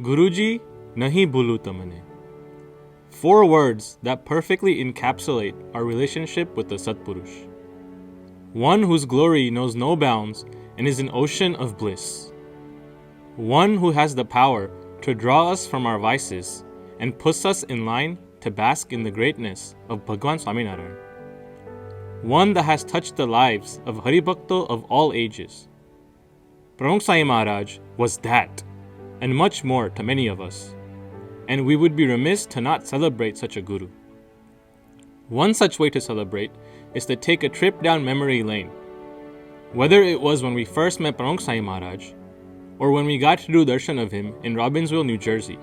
Guruji, nahi bhulu tamane. 4 words that perfectly encapsulate our relationship with the Satpurush. One whose glory knows no bounds and is an ocean of bliss. One who has the power to draw us from our vices and puts us in line to bask in the greatness of Bhagwan Swaminarayan. One that has touched the lives of Haribhakto of all ages. Pramukh Swami Maharaj was that, and much more to many of us, and we would be remiss to not celebrate such a Guru. One such way to celebrate is to take a trip down memory lane. Whether it was when we first met Pramukh Swami Maharaj, or when we got to do darshan of him in Robbinsville, New Jersey.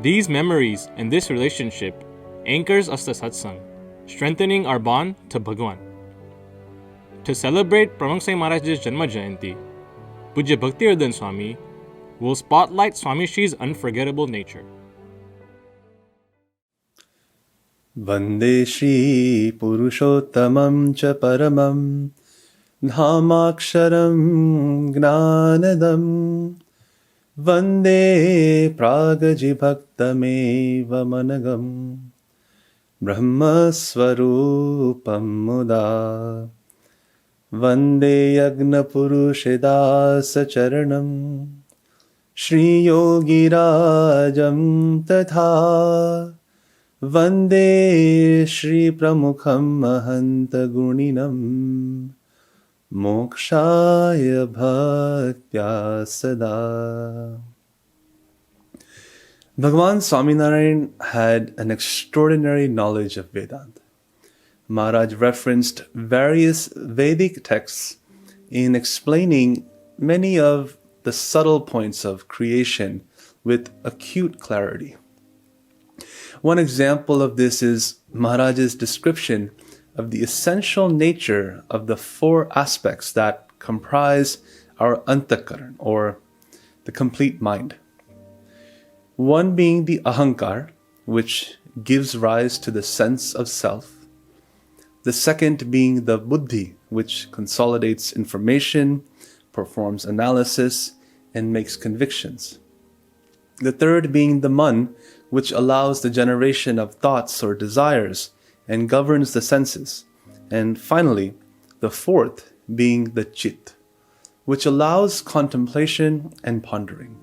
These memories and this relationship anchors us to satsang, strengthening our bond to Bhagwan. To celebrate Pramukh Swami Maharaj's Janma Jayanti, Pujya Bhaktivedanta Swami will spotlight Swami Shri's unforgettable nature. Vande Shri Purushottamam cha Paramam Dhamaksharam Gnanadam Vande Pragajibhaktameva Managam Brahma Swarupam Muda Vande Yagna Purushedasa Charanam Shri Yogi Rajam Tatha Vande Shri Pramukham Mahanta Guninam Mokshaya Bhaktya Sada. Bhagwan Swaminarayan had an extraordinary knowledge of Vedanta. Maharaj referenced various Vedic texts in explaining many of the subtle points of creation with acute clarity. One example of this is Maharaj's description of the essential nature of the 4 aspects that comprise our antakaran, or the complete mind. One being the ahankar, which gives rise to the sense of self. The second being the buddhi, which consolidates information, performs analysis, and makes convictions. The third being the man, which allows the generation of thoughts or desires and governs the senses. And finally, the fourth being the chit, which allows contemplation and pondering.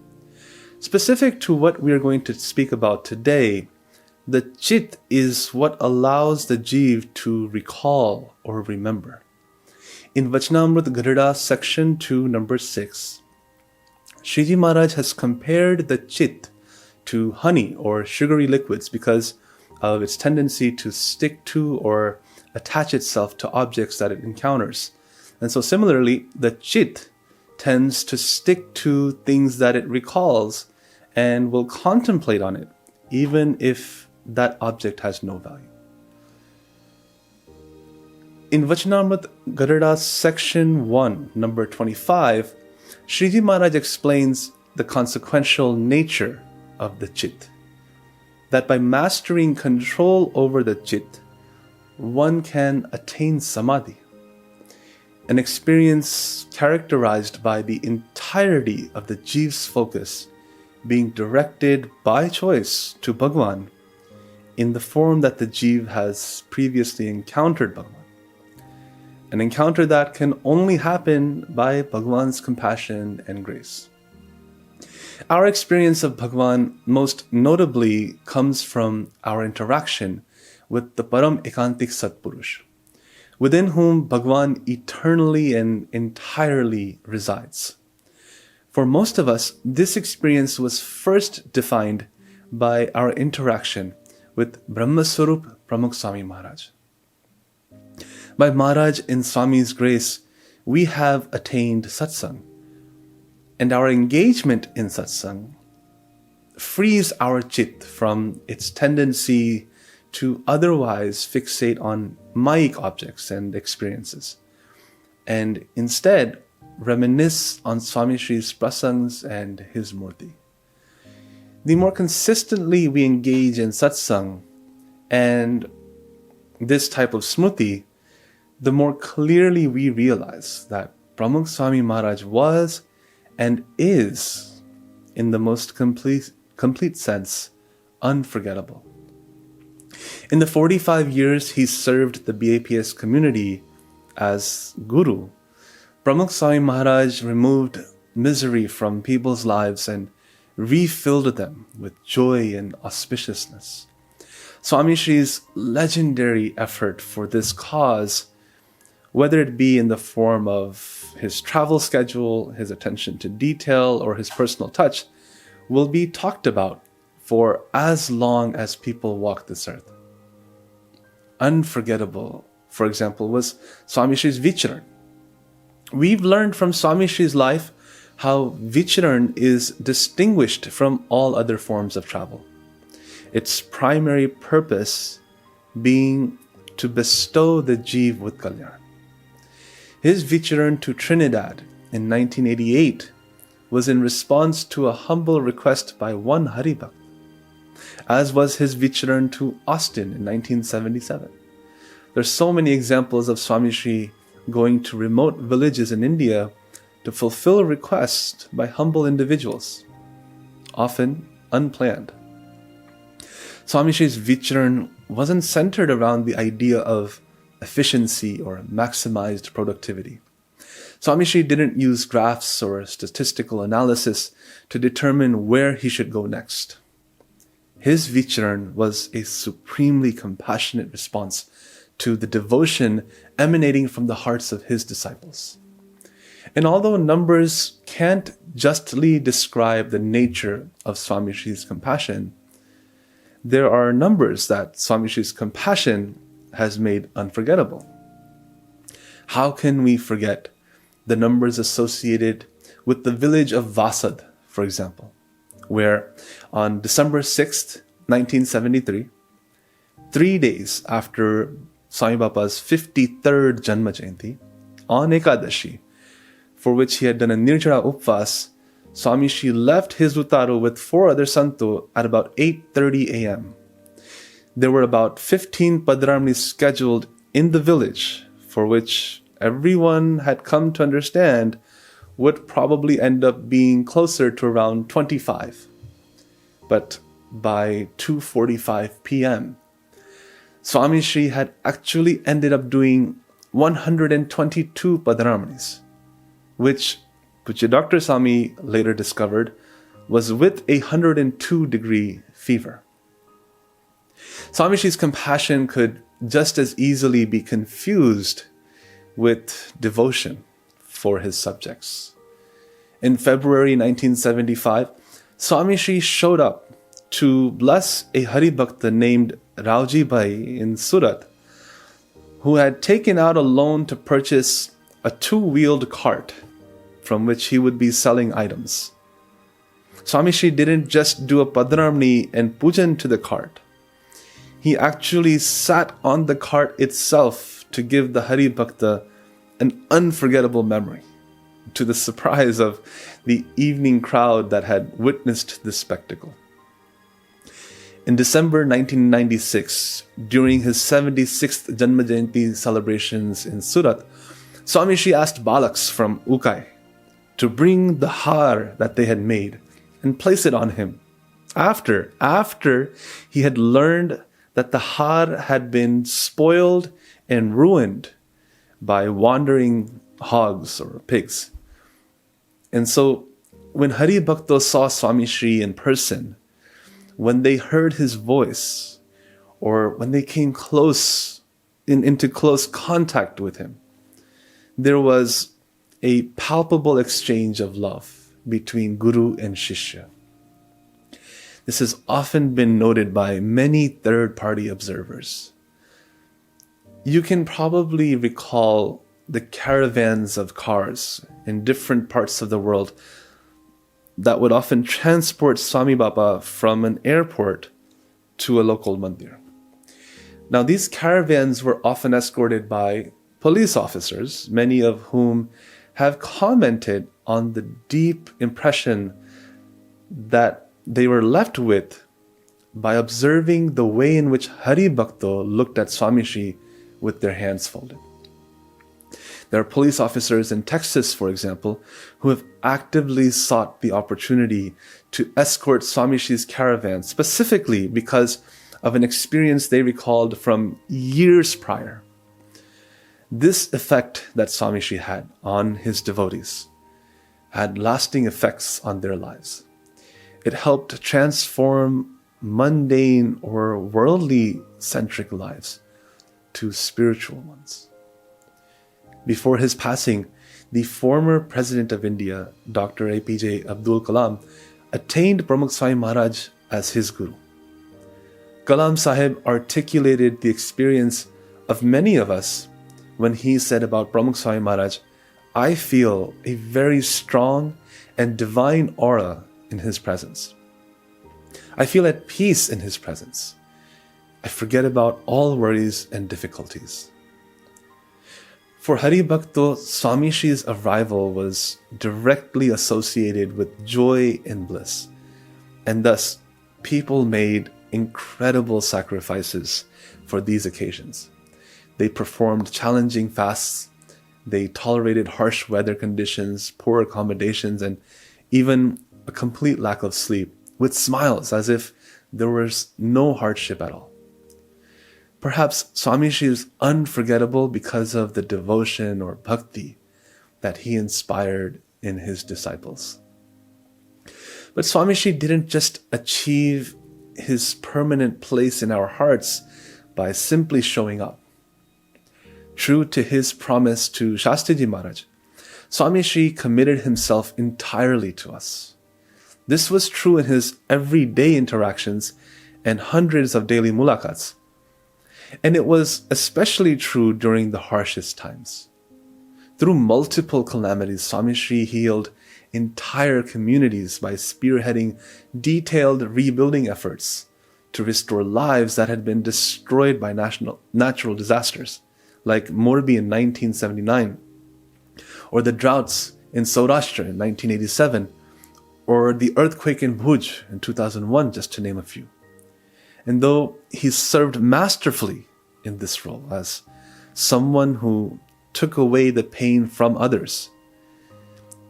Specific to what we are going to speak about today, the chit is what allows the jeev to recall or remember. In Vachanamrut Gadada section 2, number 6, Shriji Maharaj has compared the chit to honey or sugary liquids because of its tendency to stick to or attach itself to objects that it encounters. And so similarly, the chit tends to stick to things that it recalls and will contemplate on it, even if that object has no value. In Vachanamrut Gadada section 1, number 25, Shriji Maharaj explains the consequential nature of the chit. That by mastering control over the chit, one can attain samadhi, an experience characterized by the entirety of the jeev's focus being directed by choice to Bhagwan in the form that the jeev has previously encountered Bhagwan. An encounter that can only happen by Bhagwan's compassion and grace. Our experience of Bhagwan most notably comes from our interaction with the Param Ekantik Satpurush, within whom Bhagwan eternally and entirely resides. For most of us, this experience was first defined by our interaction with Brahmaswarup Pramukh Swami Maharaj. By Maharaj in Swami's grace, we have attained satsang, and our engagement in satsang frees our chit from its tendency to otherwise fixate on Maic objects and experiences, and instead reminisce on Swami Shri's prasangs and his murti. The more consistently we engage in satsang and this type of smriti, the more clearly we realize that Pramukh Swami Maharaj was and is in the most complete sense, unforgettable. In the 45 years he served the BAPS community as Guru, Pramukh Swami Maharaj removed misery from people's lives and refilled them with joy and auspiciousness. Swami Shri's legendary effort for this cause, whether it be in the form of his travel schedule, his attention to detail, or his personal touch, will be talked about for as long as people walk this earth. Unforgettable, for example, was Swami Shri's Vicharan. We've learned from Swami Shri's life how Vicharan is distinguished from all other forms of travel. Its primary purpose being to bestow the Jeev with Kalyan. His Vicharan to Trinidad in 1988 was in response to a humble request by one Haribhakt, as was his Vicharan to Austin in 1977. There's so many examples of Swami Shri going to remote villages in India to fulfill requests by humble individuals, often unplanned. Swami Shri's Vicharan wasn't centered around the idea of efficiency or maximized productivity. Swami Shri didn't use graphs or statistical analysis to determine where he should go next. His Vicharan was a supremely compassionate response to the devotion emanating from the hearts of his disciples. And although numbers can't justly describe the nature of Swami Shri's compassion, there are numbers that Swami Shri's compassion has made unforgettable. How can we forget the numbers associated with the village of Vasad, for example, where on December 6th, 1973, 3 days after Swami Bapa's 53rd Janma Jayanti, on Ekadashi, for which he had done a Nirjara Upvas, Swami Shri left his Uttaro with 4 other Santo at about 8:30 a.m. There were about 15 Padramnis scheduled in the village, for which everyone had come to understand would probably end up being closer to around 25. But by 2:45 p.m., Swami Shri had actually ended up doing 122 Padramnis, which Puja Dr. Swami later discovered was with a 102-degree fever. Swami Shri's compassion could just as easily be confused with devotion for his subjects. In February 1975, Swami Shri showed up to bless a Haribhakta named Rauji Bhai in Surat, who had taken out a loan to purchase a 2-wheeled cart from which he would be selling items. Swami Shri didn't just do a Padramni and pujan to the cart. He actually sat on the cart itself to give the Hari Bhakta an unforgettable memory, to the surprise of the evening crowd that had witnessed this spectacle. In December 1996, during his 76th Janma Jayanti celebrations in Surat, Swami Shri asked Balaks from Ukai to bring the har that they had made and place it on him after he had learned that the har had been spoiled and ruined by wandering hogs or pigs. And so when Hari Bhaktos saw Swami Shri in person, when they heard his voice, or when they came into close contact with him, there was a palpable exchange of love between Guru and Shishya. This has often been noted by many third-party observers. You can probably recall the caravans of cars in different parts of the world that would often transport Swami Baba from an airport to a local mandir. Now, these caravans were often escorted by police officers, many of whom have commented on the deep impression that they were left with by observing the way in which Hari Bhakto looked at Swami Shri with their hands folded. There are police officers in Texas, for example, who have actively sought the opportunity to escort Swamishi's caravan specifically because of an experience they recalled from years prior. This effect that Swamishi had on his devotees had lasting effects on their lives. It helped transform mundane or worldly-centric lives to spiritual ones. Before his passing, the former President of India, Dr. APJ Abdul Kalam, attained Pramukh Swami Maharaj as his guru. Kalam Sahib articulated the experience of many of us when he said about Pramukh Swami Maharaj, "I feel a very strong and divine aura in his presence. I feel at peace in his presence. I forget about all worries and difficulties." For Hari Bhakto, Swamishi's arrival was directly associated with joy and bliss, and thus people made incredible sacrifices for these occasions. They performed challenging fasts, they tolerated harsh weather conditions, poor accommodations, and even a complete lack of sleep, with smiles as if there was no hardship at all. Perhaps Swamishi is unforgettable because of the devotion or bhakti that he inspired in his disciples. But Swamishi didn't just achieve his permanent place in our hearts by simply showing up. True to his promise to Shastriji Maharaj, Swamishi committed himself entirely to us. This was true in his everyday interactions and hundreds of daily mulakats. And it was especially true during the harshest times. Through multiple calamities, Swamishi healed entire communities by spearheading detailed rebuilding efforts to restore lives that had been destroyed by natural disasters, like Morbi in 1979, or the droughts in Saurashtra in 1987, or the earthquake in Bhuj in 2001, just to name a few. And though he served masterfully in this role as someone who took away the pain from others,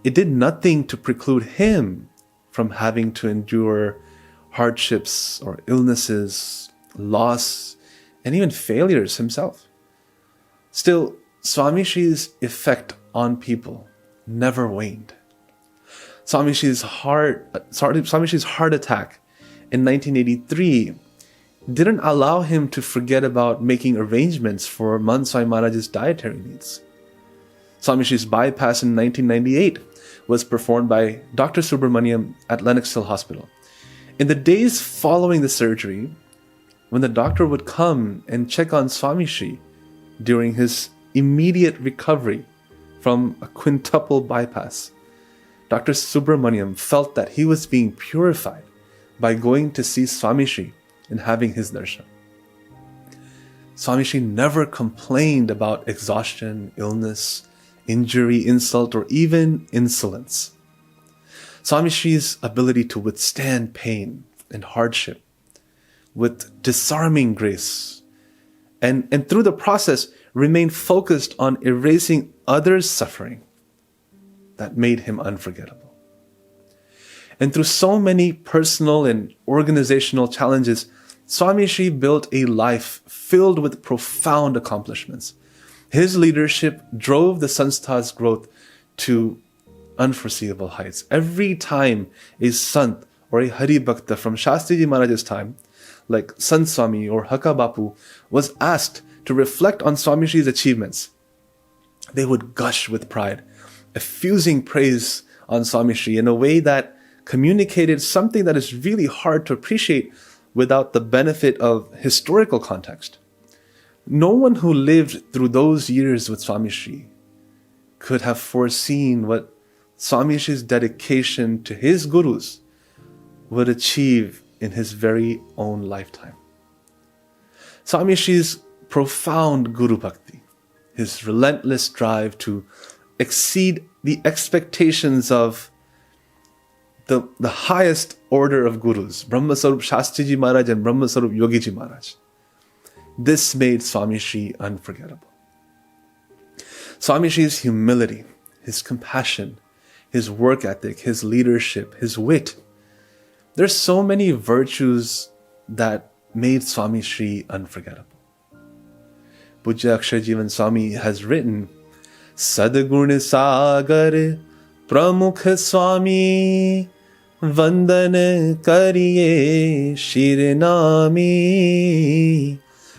it did nothing to preclude him from having to endure hardships or illnesses, loss, and even failures himself. Still, Swamishi's effect on people never waned. Swamishi's heart attack in 1983 didn't allow him to forget about making arrangements for Man Swami Maharaj's dietary needs. Swamishi's bypass in 1998 was performed by Dr. Subramaniam at Lenox Hill Hospital. In the days following the surgery, when the doctor would come and check on Swamishi during his immediate recovery from a quintuple bypass, Dr. Subramaniam felt that he was being purified by going to see Swamishi and having his darshan. Swamishi never complained about exhaustion, illness, injury, insult, or even insolence. Swamishi's ability to withstand pain and hardship with disarming grace and through the process remain focused on erasing others' suffering, that made him unforgettable. And through so many personal and organizational challenges, Swamishi built a life filled with profound accomplishments. His leadership drove the Sanstha's growth to unforeseeable heights. Every time a Sant or a Hari Bhakta from Shastriji Maharaj's time, like Sant Swami or Hakka Bapu, was asked to reflect on Swamishi's achievements, they would gush with pride, effusing praise on Swamishi in a way that communicated something that is really hard to appreciate without the benefit of historical context. No one who lived through those years with Swamishi could have foreseen what Swamishi's dedication to his gurus would achieve in his very own lifetime. Swamishi's profound Guru Bhakti, his relentless drive to exceed the expectations of the highest order of gurus, Brahma Sarup Shastriji Maharaj and Brahma Sarup Yogiji Maharaj. This made Swamishi unforgettable. Swami Shri's humility, his compassion, his work ethic, his leadership, his wit. There's so many virtues that made Swami Shri unforgettable. Pujya Akshar Jivan Swami has written, Sadgun Sagar Pramukh Swami Vandan Kariye Shirinami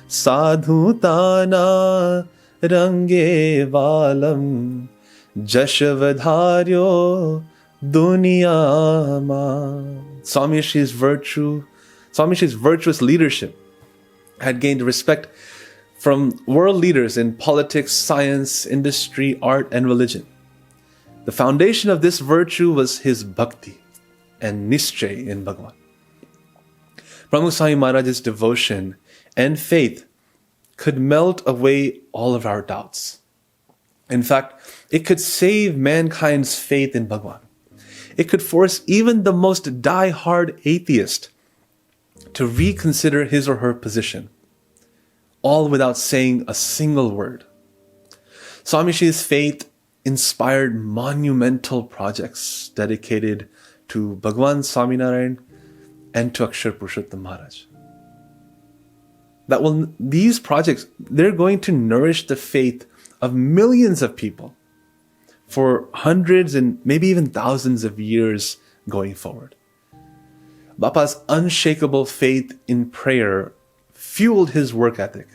Sadhu Tana Range Valam Jashavadharyo Duniyama. Swami Shri's virtuous leadership had gained respect from world leaders in politics, science, industry, art, and religion. The foundation of this virtue was his bhakti and nischay in Bhagavan. Pramukh Swami Maharaj's devotion and faith could melt away all of our doubts. In fact, it could save mankind's faith in Bhagavan. It could force even the most die-hard atheist to reconsider his or her position, all without saying a single word. Swami Shri's faith inspired monumental projects dedicated to Bhagwan Swaminarayan and to Akshar Purushottam Maharaj. These projects, they're going to nourish the faith of millions of people for hundreds and maybe even thousands of years going forward. Bapa's unshakable faith in prayer fueled his work ethic.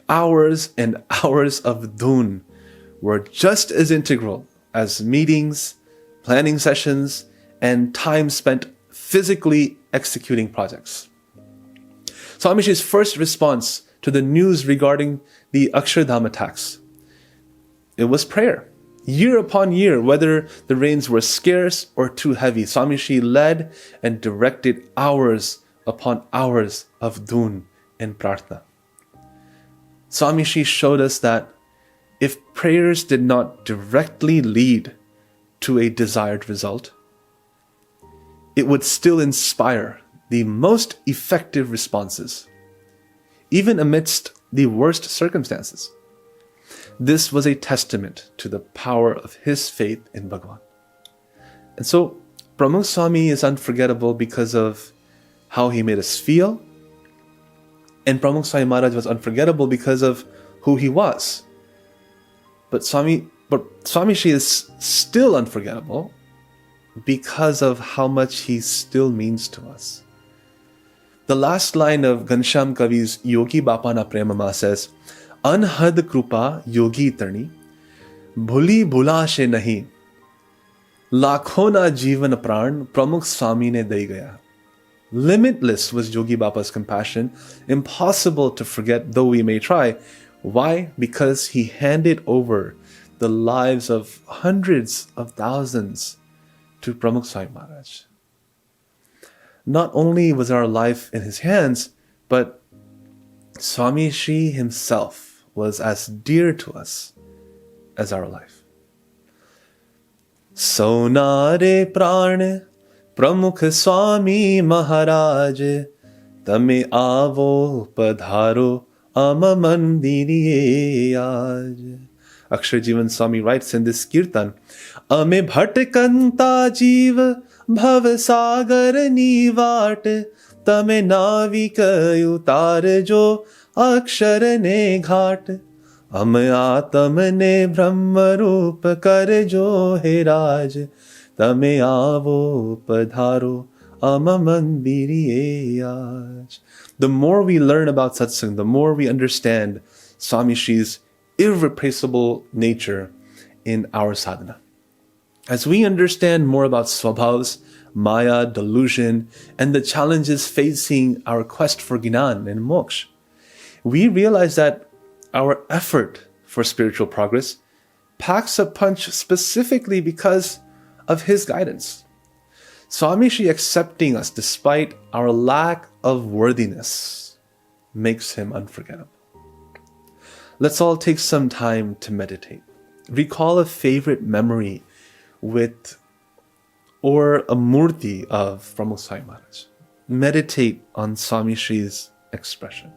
Hours and hours of dhun were just as integral as meetings, planning sessions, and time spent physically executing projects. Swami Shri's first response to the news regarding the Akshardham attacks, it was prayer. Year upon year, whether the rains were scarce or too heavy, Swami Shri led and directed hours upon hours of dhun and prarthana. Swami Shri showed us that if prayers did not directly lead to a desired result, it would still inspire the most effective responses, even amidst the worst circumstances. This was a testament to the power of his faith in Bhagavan. And so, Pramukh Swami is unforgettable because of how he made us feel, and Pramukh Swami Maharaj was unforgettable because of who he was. But Swami Shri is still unforgettable because of how much he still means to us. The last line of Ghanshyam Kavi's Yogi Bapa Na Premama says, Anhad Krupa Yogi Tarni, Bhuli Bhula She Nahi, Lakhon na Jivan Pran Pramukh Swami ne dei gaya. Limitless was Yogi Bapa's compassion, impossible to forget though we may try. Why? Because he handed over the lives of hundreds of thousands to Pramukh Swami Maharaj. Not only was our life in his hands, but Swami Shri himself was as dear to us as our life. Sonare Pran Pramukh Swami Maharaj Tame Avo Padharo Ama Mandiriye Aaj. Akshar Jivan Swami writes in this kirtan, Ame bhatkanta jiv bhav sagar nivat Tame navik utar jo akshar ne ghat Am atam ne brahma roop kar jo he raj Tame avo padharo ama mandiriye aaj. The more we learn about satsang, the more we understand Swami Shri's irreplaceable nature in our sadhana. As we understand more about swabhavs, maya, delusion, and the challenges facing our quest for gnan and moksha, we realize that our effort for spiritual progress packs a punch specifically because of his guidance. Swami Shri accepting us despite our lack of worthiness makes him unforgettable. Let's all take some time to meditate. Recall a favorite memory with or a murti of Pramukh Swami Maharaj. Meditate on Swami Shri's expression.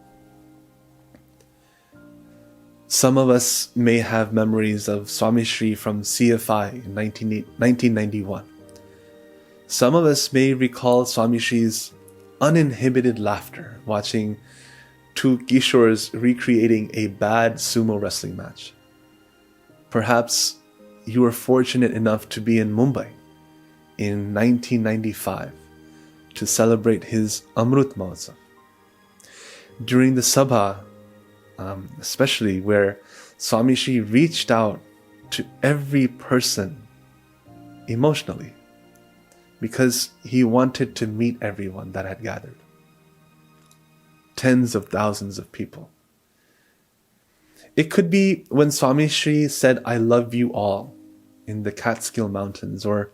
Some of us may have memories of Swami Shri from CFI in 1991. Some of us may recall Swami Shri's uninhibited laughter watching two Kishores recreating a bad sumo wrestling match. Perhaps you were fortunate enough to be in Mumbai in 1995 to celebrate his Amrut Mahotsav. During the Sabha, especially where Swami Shri reached out to every person emotionally because he wanted to meet everyone that had gathered. Tens of thousands of people. It could be when Swami Shri said, "I love you all" in the Catskill Mountains, or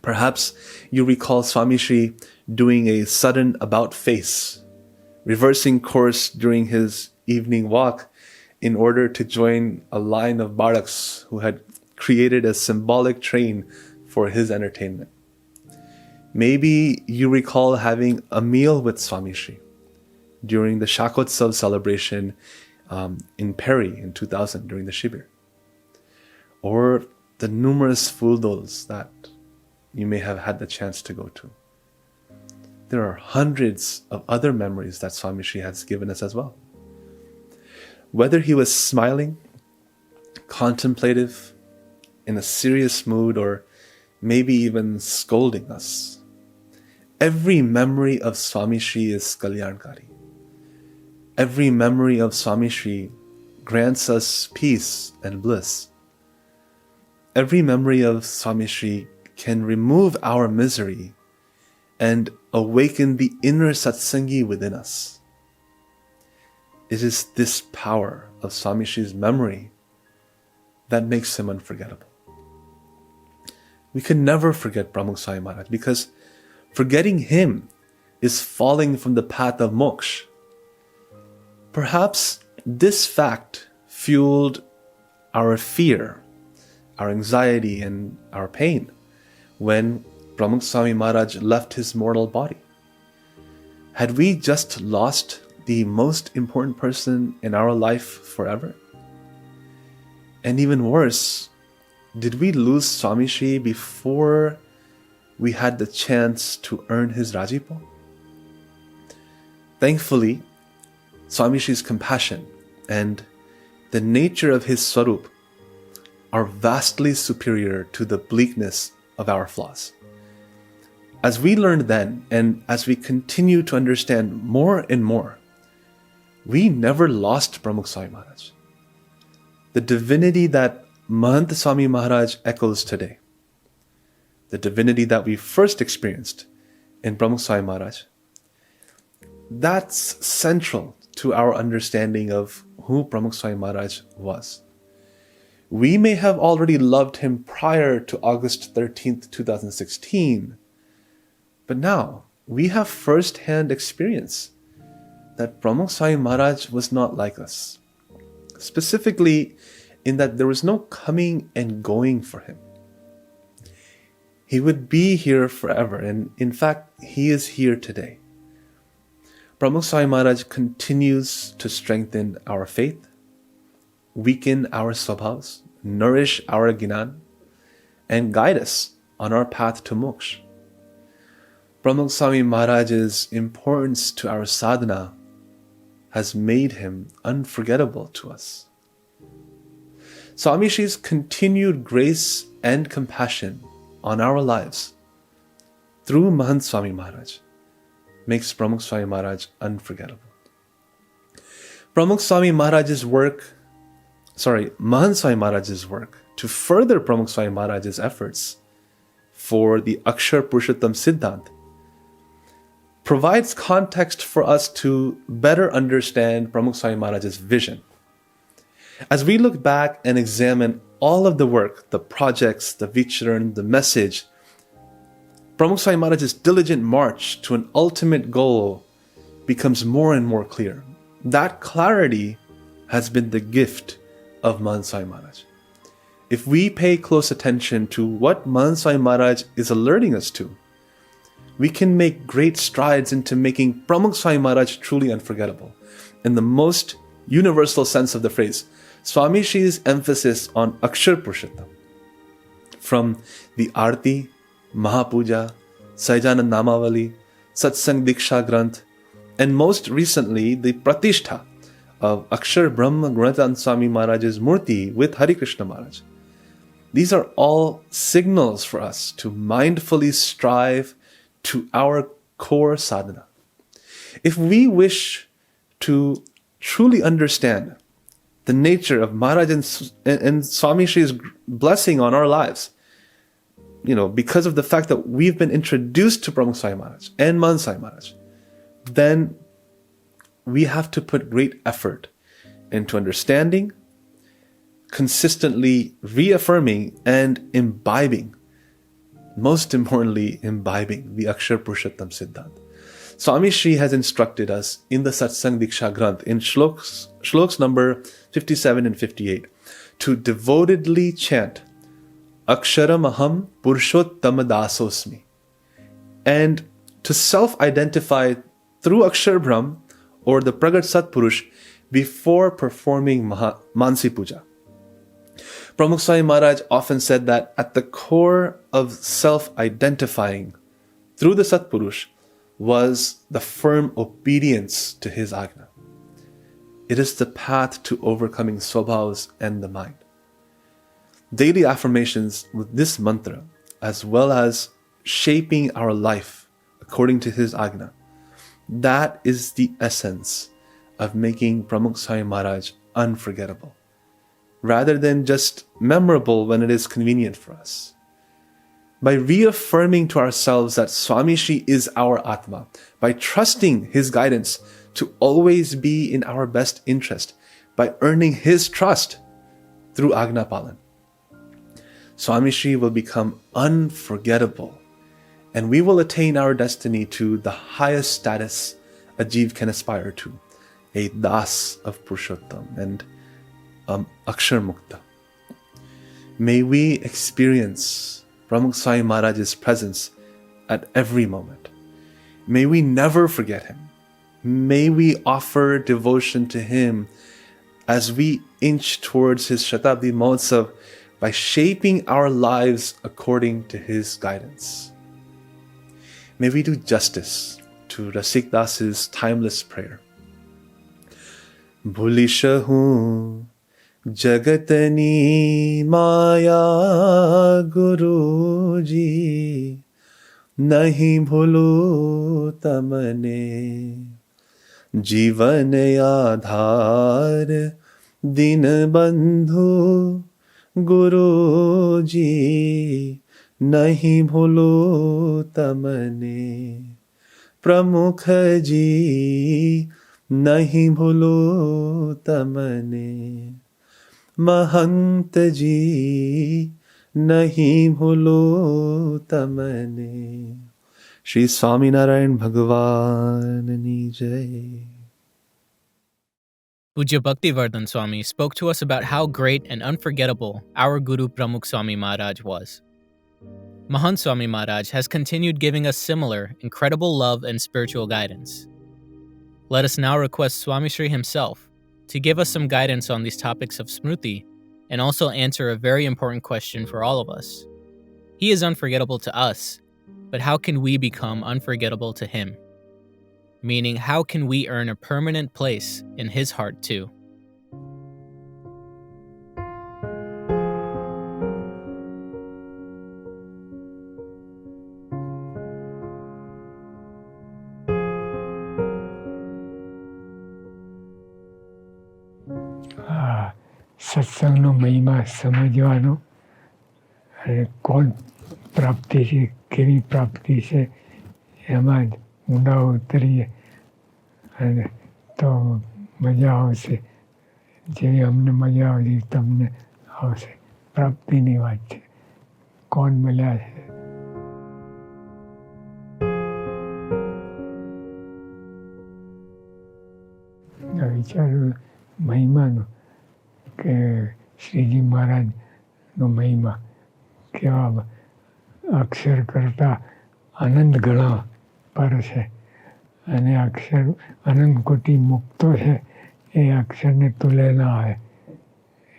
perhaps you recall Swami Shri doing a sudden about face, reversing course during his evening walk in order to join a line of barracks who had created a symbolic train for his entertainment. Maybe you recall having a meal with Swami Shri during the Shakotsav celebration in Perry in 2000 during the Shibir. Or the numerous fuldols that you may have had the chance to go to. There are hundreds of other memories that Swami Shri has given us as well. Whether he was smiling, contemplative, in a serious mood, or maybe even scolding us, every memory of Swami Shri is Kalyankari. Every memory of Swami Shri grants us peace and bliss. Every memory of Swami Shri can remove our misery and awaken the inner satsangi within us. It is this power of Swami Shri's memory that makes him unforgettable. We can never forget Pramukh Swami Maharaj because forgetting him is falling from the path of moksha. Perhaps this fact fueled our fear, our anxiety, and our pain when Pramukh Swami Maharaj left his mortal body. Had we just lost the most important person in our life forever? And even worse, did we lose Swami Shri before we had the chance to earn his Rajipo? Thankfully, Swami Shri's compassion and the nature of his Swarup are vastly superior to the bleakness of our flaws. As we learned then, and as we continue to understand more and more, we never lost Pramukh Swami Maharaj. The divinity that Mahant Swami Maharaj echoes today, the divinity that we first experienced in Pramukh Swami Maharaj, that's central to our understanding of who Pramukh Swami Maharaj was. We may have already loved him prior to August 13th, 2016, but now we have first-hand experience that Pramukh Swami Maharaj was not like us. Specifically, in that there was no coming and going for him. He would be here forever, and in fact, he is here today. Pramukh Swami Maharaj continues to strengthen our faith, weaken our swabhavs, nourish our gnan, and guide us on our path to moksha. Pramukh Swami Maharaj's importance to our sadhana has made him unforgettable to us. Swami Shri's continued grace and compassion on our lives through Mahant Swami Maharaj makes Pramukh Swami Maharaj unforgettable. Mahant Swami Maharaj's work to further Pramukh Swami Maharaj's efforts for the Akshar Purushottam Siddhant provides context for us to better understand Pramukh Swami Maharaj's vision. As we look back and examine all of the work, the projects, the vicharan, the message, Pramukh Swami Maharaj's diligent march to an ultimate goal becomes more and more clear. That clarity has been the gift of Mahant Swami Maharaj. If we pay close attention to what Mahant Swami Maharaj is alerting us to, we can make great strides into making Pramukh Swami Maharaj truly unforgettable in the most universal sense of the phrase, Swami Shri's emphasis on Akshar Purushottam. From the Arti, Mahapuja, Sahajanand Namavali, Satsang Diksha Granth, and most recently the Pratishtha of Akshar Brahma Gunatan Swami Maharaj's Murti with Hari Krishna Maharaj. These are all signals for us to mindfully strive to our core sadhana. If we wish to truly understand the nature of Maharaj and Swami Shri's blessing on our lives, because of the fact that we've been introduced to Pramukh Swami Maharaj and Man Swami Maharaj, then we have to put great effort into understanding, consistently reaffirming and imbibing, most importantly, imbibing the Akshar Purushottam Siddhant. Swami Shri has instructed us in the Satsang Diksha Granth in shloks number 57 and 58 to devotedly chant Aksharam Aham Purushottama Dasosmi, and to self-identify through Akshar Brahm or the Pragat Satpurush before performing Mansi Puja. Pramukh Swami Maharaj often said that at the core of self-identifying through the Satpurush was the firm obedience to his Agna. It is the path to overcoming swabhavas and the mind. Daily affirmations with this mantra, as well as shaping our life according to his Agna, that is the essence of making Pramukh Swami Maharaj unforgettable, rather than just memorable when it is convenient for us. By reaffirming to ourselves that Swami Shri is our Atma, by trusting his guidance to always be in our best interest, by earning his trust through Agna Palan, Swami Shri will become unforgettable, and we will attain our destiny to the highest status a Jeev can aspire to, a Das of Purushottam and Akshar Mukta. May we experience Pramukh Swami Maharaj's presence at every moment. May we never forget him. May we offer devotion to him as we inch towards his Shatabdi Mahotsav by shaping our lives according to his guidance. May we do justice to Rasik Das's timeless prayer. Bhulishahu Jagatani Maya Guruji Nahi bhulu tamane Jivan Aadhar Din Bandhu Guruji Nahi bhulu tamane Pramukh ji Nahi bhulu tamane Mahant ji Nahi bhulu tamane. Shri Swami Narayan Bhagavan Ni Jai. Pujya Bhaktivardhan Swami spoke to us about how great and unforgettable our Guru Pramukh Swami Maharaj was. Mahant Swami Maharaj has continued giving us similar, incredible love and spiritual guidance. Let us now request Swami Shri himself to give us some guidance on these topics of Smriti and also answer a very important question for all of us. He is unforgettable to us, but how can we become unforgettable to him? Meaning, how can we earn a permanent place in his heart too? સત્સંગનો મહિમા સમજવાનો અને કોણ પ્રાપ્તિ છે કેવી પ્રાપ્તિ છે એમાં જ ઊંડા ઉતરીએ અને તો મજા આવશે જેવી અમને મજા આવશે તમને આવશે પ્રાપ્તિની વાત છે કોણ મળ્યા છે વિચાર્યું મહિમાનો કે શ્રીજી મહારાજનો મહિમા કેવા અક્ષર કરતાં આનંદ ઘણા પર છે અને અક્ષર અનંત કોટી મુક્તો છે એ અક્ષરને તુલે ના હોય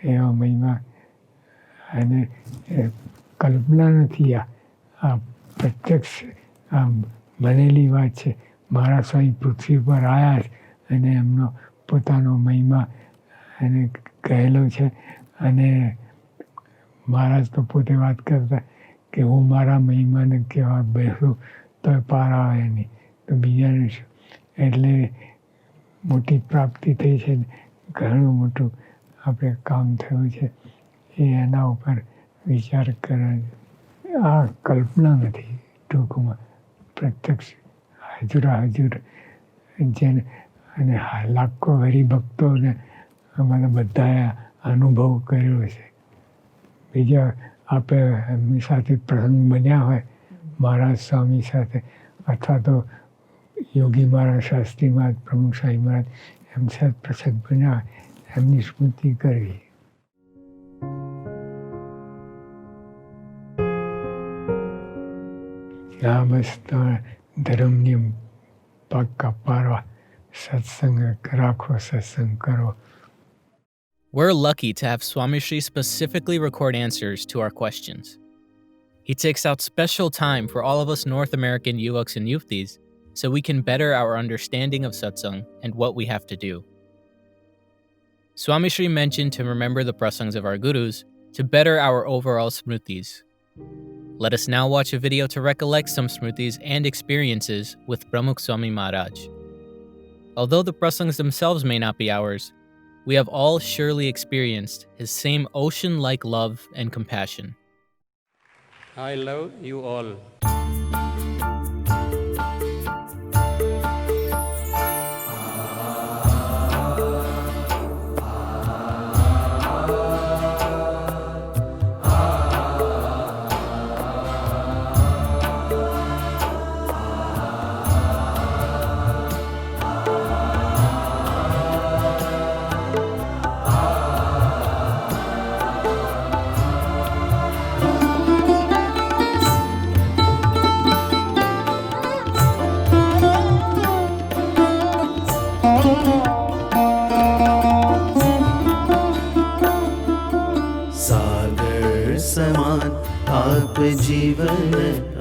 એવા મહિમા. અને એ કલ્પના નથી, આ પ્રત્યક્ષ આ બનેલી વાત છે. મારા સ્વામી પૃથ્વી પર આવ્યા છે અને એમનો પોતાનો મહિમા એને કહેલો છે. અને મહારાજ તો પોતે વાત કરતા કે હું મારા મહિમાને કહેવા બેસું તો પાર આવે નહીં, તો બીજાને શું. એટલે મોટી પ્રાપ્તિ થઈ છે, ઘણું મોટું આપણે કામ થયું છે. એ એના ઉપર વિચાર કરે. આ કલ્પના નથી, ટૂંકમાં પ્રત્યક્ષ હાજર જેને અને લાખો હરિભક્તોને અમારા બધાએ અનુભવ કર્યો છે. બીજા આપણે એમની સાથે પ્રસંગ બન્યા હોય, મહારાજ સ્વામી સાથે, અથવા તો યોગી મહારાજ, શાસ્ત્રી મહારાજ, પ્રમુખ સ્વામી મહારાજ, એમ સાથે પ્રસંગ બન્યા હોય, એમની સ્મૃતિ કરવી. આ બસ ધર્મની પાક્કા પારવા, સત્સંગ રાખો, સત્સંગ કરો. We're lucky to have Swami Shri specifically record answers to our questions. He takes out special time for all of us North American yuaks and yuftis so we can better our understanding of satsang and what we have to do. Swami Shri mentioned to remember the prasangs of our gurus to better our overall smrutis. Let us now watch a video to recollect some smrutis and experiences with Pramukh Swami Maharaj. Although the prasangs themselves may not be ours, we have all surely experienced his same ocean-like love and compassion. I love you all. आप जीवन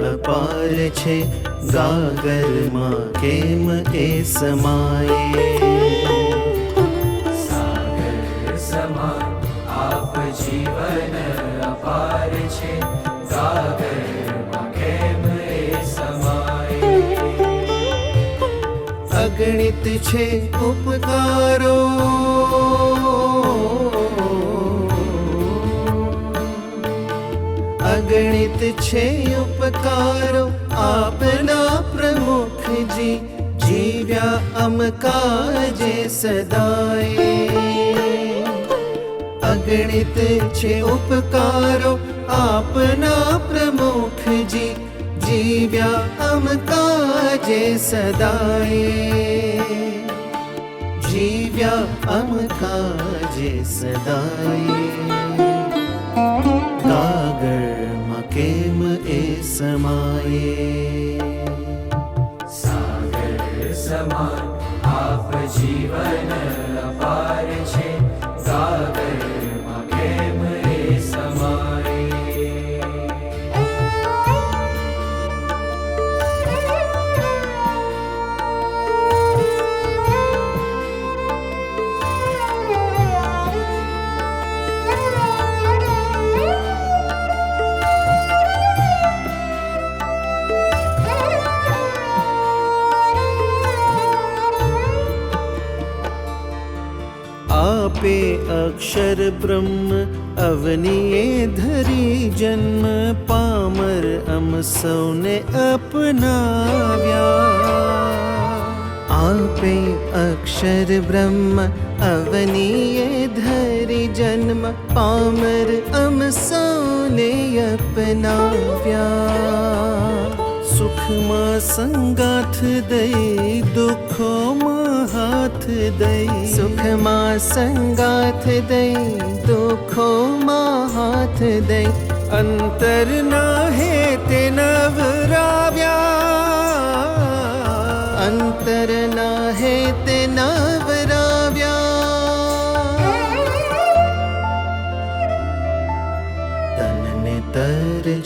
अपार छे, गागर मां केम ए समाये. सागर समान आप जीवन अपार छे, गागर मां केम ए समाये. अगणित छे उपकारो, अगणित छे उपकारो आपना प्रमुख जी, जीव्या अम काजे सदाए. अगणित छे उपकारो आपना प्रमुख जी, जीव्या अम काजे सदाए. जीव्या अम काजे सदाए. गागर केम ए समाये. सागर समान आप जीवन अपार छे, गागर मां केम ए समाये. आपे अक्षर ब्रह्म अवनिये धरी जन्म, पामर अम सौने अपनाव्या. आपे अक्षर ब्रह्म अवनिये धरी जन्म, पामर अम सौने अपनाव्या. सुखमा संगाथ दई, दुखोमा हाथ दई. सुखमा संगाथ दई, दुखोमा हाथ दई. अंतर ना हे ते नवराव्या. अंतर ना हे ते नवराव्या.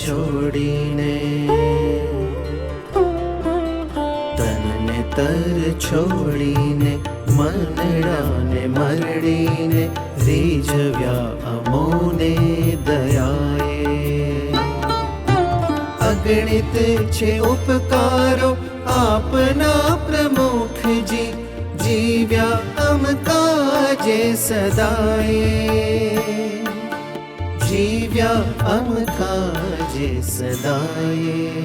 છોડીને તનને તર છોડીને મનડાને મરડીને રીઝવ્યા અમોને દયાએ અગણિત છે ઉપકારો આપના પ્રમુખજી જીવ્યા અમ કાજે સદાયે જીવ્યા અમ કાજે સદાયે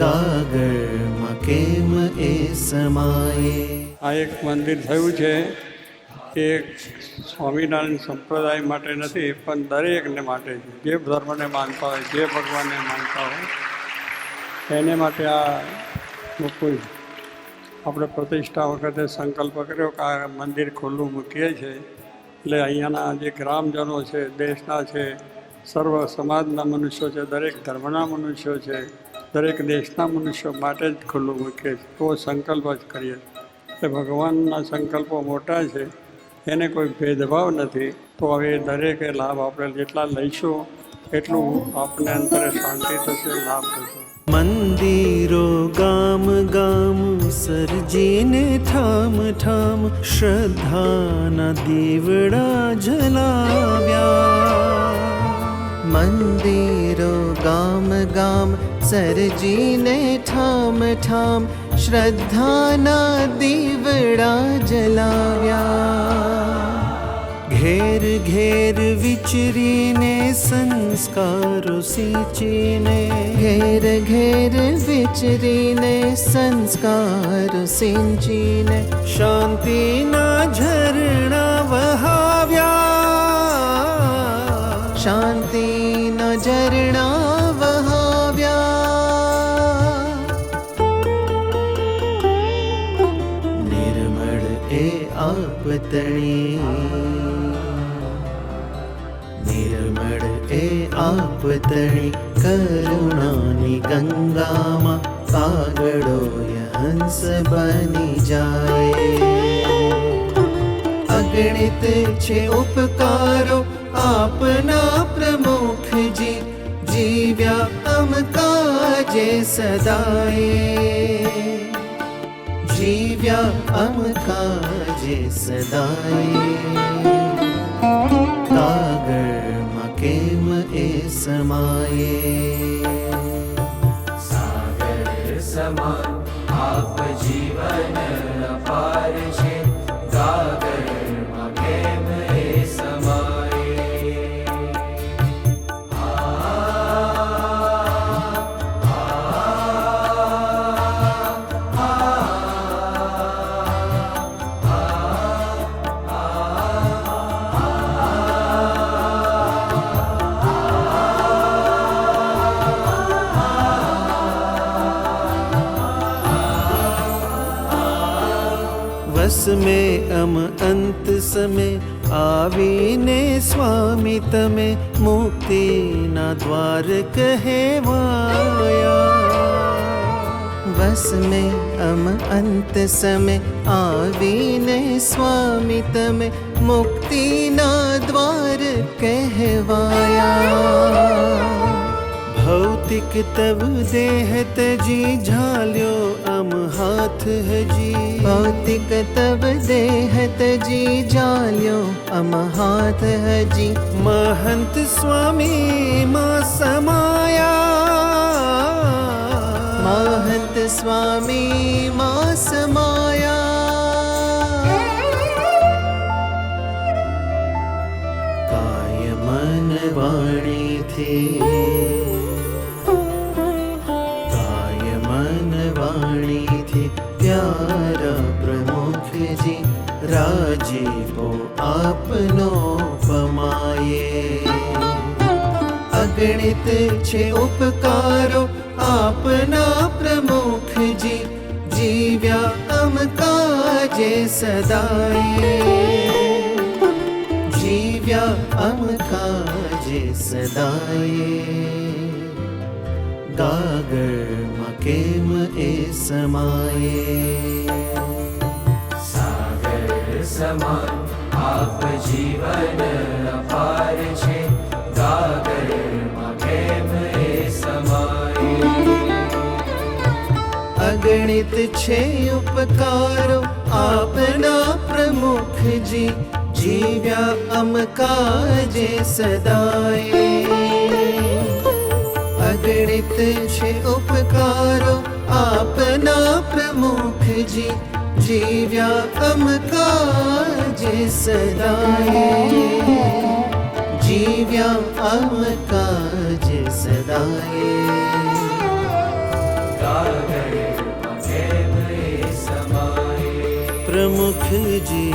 ગાગરમાં કેમ એ સમાયે. આ એક મંદિર થયું છે એ સ્વામિનારાયણ સંપ્રદાય માટે નથી પણ દરેકને માટે છે. જે ધર્મને માનતા હોય, જે ભગવાનને માનતા હોય એને માટે આ મૂકવું. આપણે પ્રતિષ્ઠા વખતે સંકલ્પ કર્યો કે આ મંદિર ખુલ્લું મૂકીએ છીએ એટલે અહીંયાના જે ગ્રામજનો છે, દેશના છે, સર્વ સમાજના મનુષ્યો છે, દરેક ધર્મના મનુષ્યો છે, દરેક દેશના મનુષ્યો માટે જ ખુલ્લું મૂકીએ છીએ. તો સંકલ્પ જ કરીએ. એ ભગવાનના સંકલ્પો મોટા છે, એને કોઈ ભેદભાવ નથી. તો હવે દરેકે લાભ આપણે જેટલા લઈશું એટલું આપણને અંતરે શાંતિ થશે, લાભ થશે. મંદિરો ગામ ગામ સરજીને ઠામ ઠામ શ્રદ્ધાના દીવડા જલાવ્યા. મંદિરો ગામ ગામ સરજીને ઠામ ઠામ શ્રદ્ધાના દીવડા જલાવ્યા. ઘેર ઘેર વિચરીને સંસ્કારો સિંચીને ઘેર ઘેર વિચરીને સંસ્કારો સિંચીને શાંતિના ઝરણા વહાવ્યા. શાંતિના ઝરણા વહાવ્યા. નિર્મળ એ આપતણી નિર્મળ એ આપતણી કરુણાની ગંગામાં કાગડોય હંસ બની જાય. અગણિત છે ઉપકારો આપના પ્રમુખજી જીવ્યા અમ કાજે સદાયે જીવ્યા અમ કાજે સદાયે સાગરમાં કેમ એ સમાયે. સાગર સમાન આપ જીવન અપાર છે ગાગરમાં કેમ એ સમાયે. વસ में અમ અંત समय આવીને સ્વામી તમે મુક્તિના દ્વાર કહેવાયા. વસ में અમ અંત समय આવીને સ્વામી તમે મુક્તિના દ્વાર કહેવાયા. ભૌતિક તબ દેહ તજી ઝાલ્યો અમ હાથ હજી ભૌતિક તબ દેહ તજી ઝાલ્યો અમ હાથ હજી મહંત સ્વામી માં સમાયા. મહંત સ્વામી માં સમાયા. કાય મન વાણીથી વાણીથી પ્યારા પ્રમુખજી રાજીપો આપનો પમાયે. અગણિત છે ઉપકારો આપના પ્રમુખજી જીવ્યા અમ કાજે સદાયે જીવ્યા અમ કાજે સદાયે. ગાગરમાં કેમ એ સમાયે. સાગર સમાન આપ જીવન અપાર છે ગાગરમાં केम ए समाये अगणित छे उपकारो आपना प्रमुख जी जीव्या अम काजे सदाए अगणित छे उपकारो आपना प्रमुख जी जीव्या अम काजे सदाए जीव्या अम काजे सदाए गागर केम ए समाये प्रमुख जी